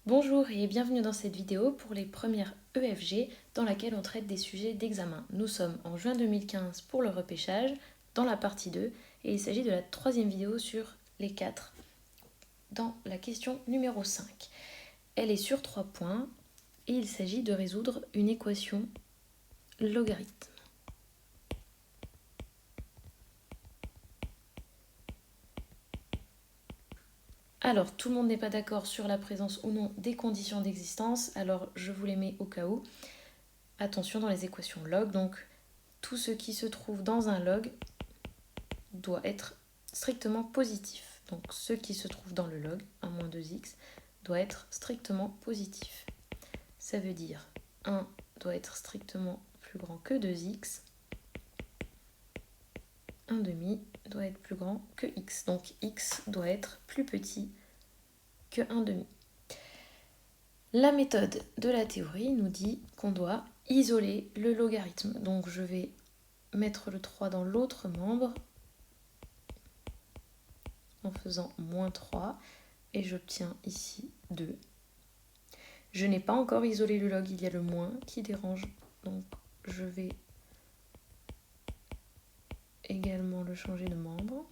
Bonjour et bienvenue dans cette vidéo pour les premières EFG dans laquelle on traite des sujets d'examen. Nous sommes en juin 2015 pour le repêchage dans la partie 2 et il s'agit de la troisième vidéo sur les 4 dans la question numéro 5. Elle est sur 3 points et il s'agit de résoudre une équation logarithme. Alors, tout le monde n'est pas d'accord sur la présence ou non des conditions d'existence, alors je vous les mets au cas où. Attention dans les équations log, donc tout ce qui se trouve dans un log doit être strictement positif. Donc ce qui se trouve dans le log, 1 moins 2x, doit être strictement positif. Ça veut dire 1 doit être strictement plus grand que 2x, 1 demi doit être plus grand que x. Donc x doit être plus petit que 1 demi. La méthode de la théorie nous dit qu'on doit isoler le logarithme. Donc je vais mettre le 3 dans l'autre membre en faisant moins 3 et j'obtiens ici 2. Je n'ai pas encore isolé le log, il y a le moins qui dérange, donc je vais également le changer de membre.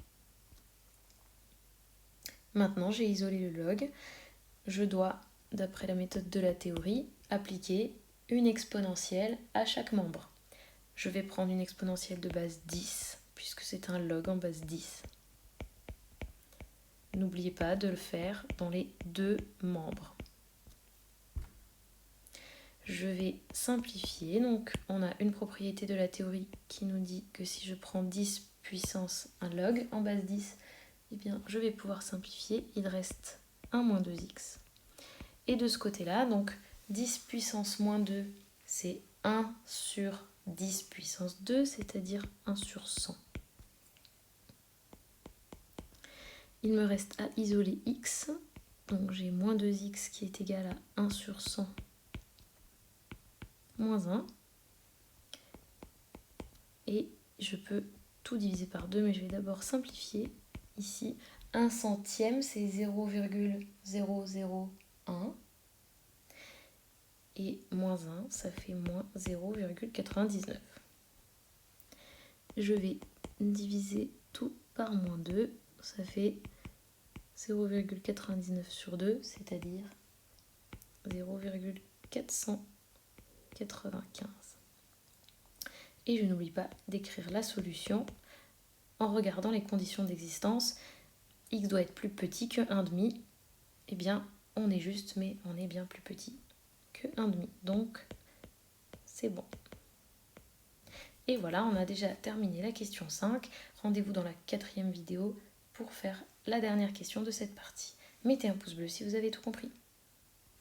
Maintenant j'ai isolé le log, je dois, d'après la méthode de la théorie, appliquer une exponentielle à chaque membre. Je vais prendre une exponentielle de base 10, puisque c'est un log en base 10. N'oubliez pas de le faire dans les deux membres. Je vais simplifier, donc on a une propriété de la théorie qui nous dit que si je prends 10 puissance 1 log en base 10, eh bien je vais pouvoir simplifier, il reste 1 moins 2x. Et de ce côté-là, donc 10 puissance moins 2, c'est 1 sur 10 puissance 2, c'est-à-dire 1 sur 100. Il me reste à isoler x, donc j'ai moins 2x qui est égal à 1 sur 100 moins 1. Et je peux tout diviser par 2, mais je vais d'abord simplifier. Ici, 1 centième, c'est 0,001. Et moins 1, ça fait moins 0,99. Je vais diviser tout par moins 2. Ça fait 0,99 sur 2, c'est-à-dire 0,495. Et je n'oublie pas d'écrire la solution en regardant les conditions d'existence. X doit être plus petit que 1,5. Eh bien, on est juste, mais on est bien plus petit que 1,5. Donc, c'est bon. Et voilà, on a déjà terminé la question 5. Rendez-vous dans la 4e vidéo pour faire la dernière question de cette partie. Mettez un pouce bleu si vous avez tout compris.